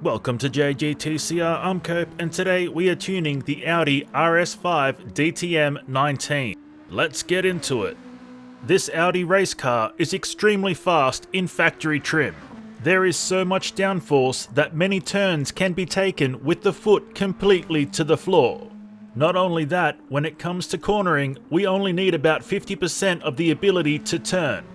Welcome to JGTCR, I'm Cope, and today we are tuning the Audi RS5 DTM 19. Let's get into it. This Audi race car is extremely fast in factory trim. There is so much downforce that many turns can be taken with the foot completely to the floor. Not only that, when it comes to cornering, we only need about 50% of the ability to turn.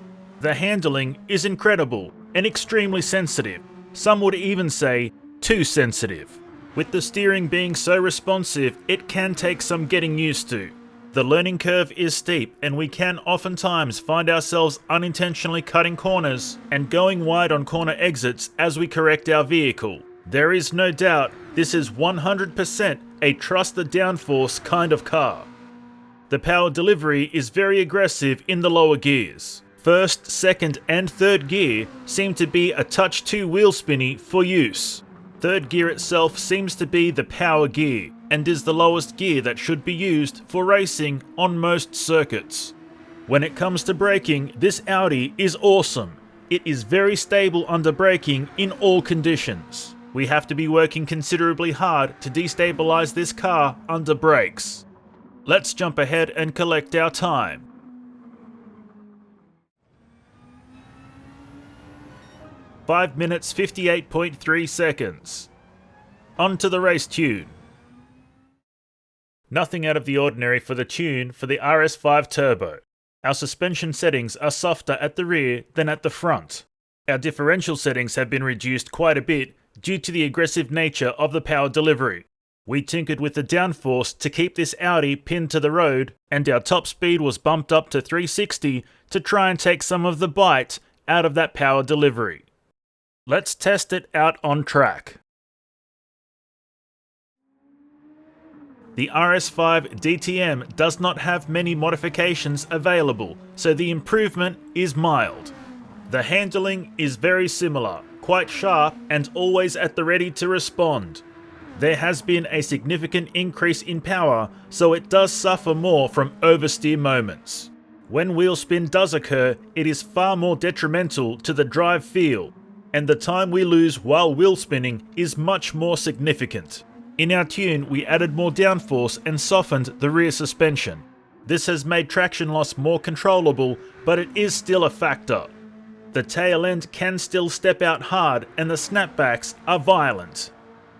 The handling is incredible and extremely sensitive. Some would even say, too sensitive. With the steering being so responsive, it can take some getting used to. The learning curve is steep and we can oftentimes find ourselves unintentionally cutting corners and going wide on corner exits as we correct our vehicle. There is no doubt this is 100% a trust the downforce kind of car. The power delivery is very aggressive in the lower gears. First, second and third gear seem to be a touch too wheel spinny for use. Third gear itself seems to be the power gear and is the lowest gear that should be used for racing on most circuits. When it comes to braking, this Audi is awesome. It is very stable under braking in all conditions. We have to be working considerably hard to destabilize this car under brakes. Let's jump ahead and collect our time. 5 minutes 58.3 seconds. On to the race tune. Nothing out of the ordinary for the tune for the RS5 Turbo. Our suspension settings are softer at the rear than at the front. Our differential settings have been reduced quite a bit due to the aggressive nature of the power delivery. We tinkered with the downforce to keep this Audi pinned to the road, and our top speed was bumped up to 360 to try and take some of the bite out of that power delivery. Let's test it out on track. The RS5 DTM does not have many modifications available, so the improvement is mild. The handling is very similar, quite sharp and always at the ready to respond. There has been a significant increase in power, so it does suffer more from oversteer moments. When wheel spin does occur, it is far more detrimental to the drive feel, and the time we lose while wheel spinning is much more significant. In our tune, we added more downforce and softened the rear suspension. This has made traction loss more controllable, but it is still a factor. The tail end can still step out hard and the snapbacks are violent.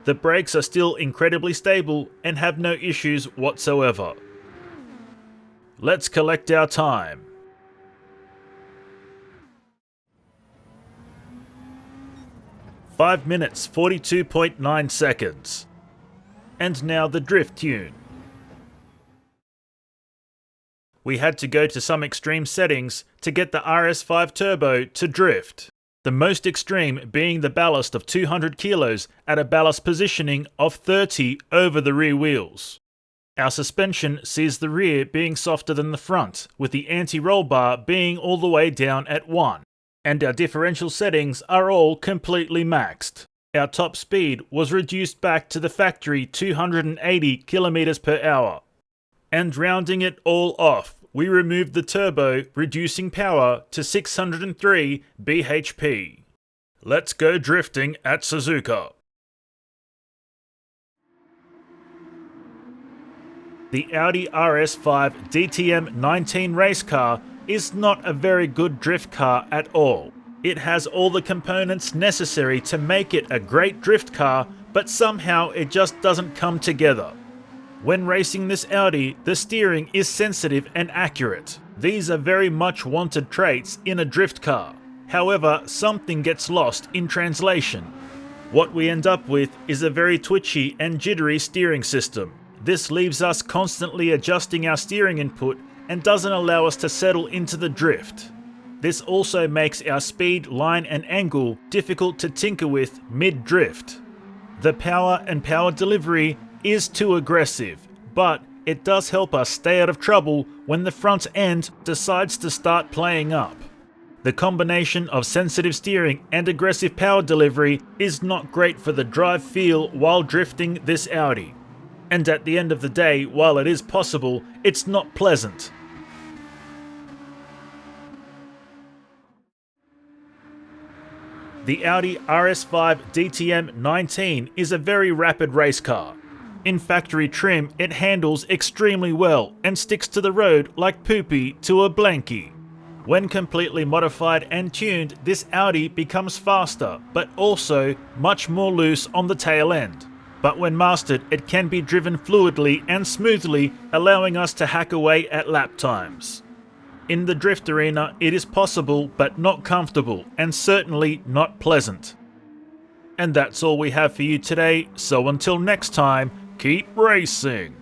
The brakes are still incredibly stable and have no issues whatsoever. Let's collect our time. 5 minutes 42.9 seconds. And now the drift tune. We had to go to some extreme settings to get the RS5 Turbo to drift. The most extreme being the ballast of 200 kilos at a ballast positioning of 30 over the rear wheels. Our suspension sees the rear being softer than the front, with the anti-roll bar being all the way down at 1. And our differential settings are all completely maxed. Our top speed was reduced back to the factory 280 km per hour. And rounding it all off, we removed the turbo, reducing power to 603 bhp. Let's go drifting at Suzuka. The Audi RS5 DTM 19 race car is not a very good drift car at all. It has all the components necessary to make it a great drift car, but somehow it just doesn't come together. When racing this Audi, the steering is sensitive and accurate. These are very much wanted traits in a drift car. However, something gets lost in translation. What we end up with is a very twitchy and jittery steering system. This leaves us constantly adjusting our steering input and doesn't allow us to settle into the drift. This also makes our speed, line and angle difficult to tinker with mid-drift. The power and power delivery is too aggressive, but it does help us stay out of trouble when the front end decides to start playing up. The combination of sensitive steering and aggressive power delivery is not great for the drive feel while drifting this Audi. And at the end of the day, while it is possible, it's not pleasant. The Audi RS5 DTM 19 is a very rapid race car. In factory trim, it handles extremely well and sticks to the road like poopy to a blankie. When completely modified and tuned, this Audi becomes faster, but also much more loose on the tail end. But when mastered, it can be driven fluidly and smoothly, allowing us to hack away at lap times. In the drift arena, it is possible but not comfortable, and certainly not pleasant. And that's all we have for you today, so until next time, keep racing!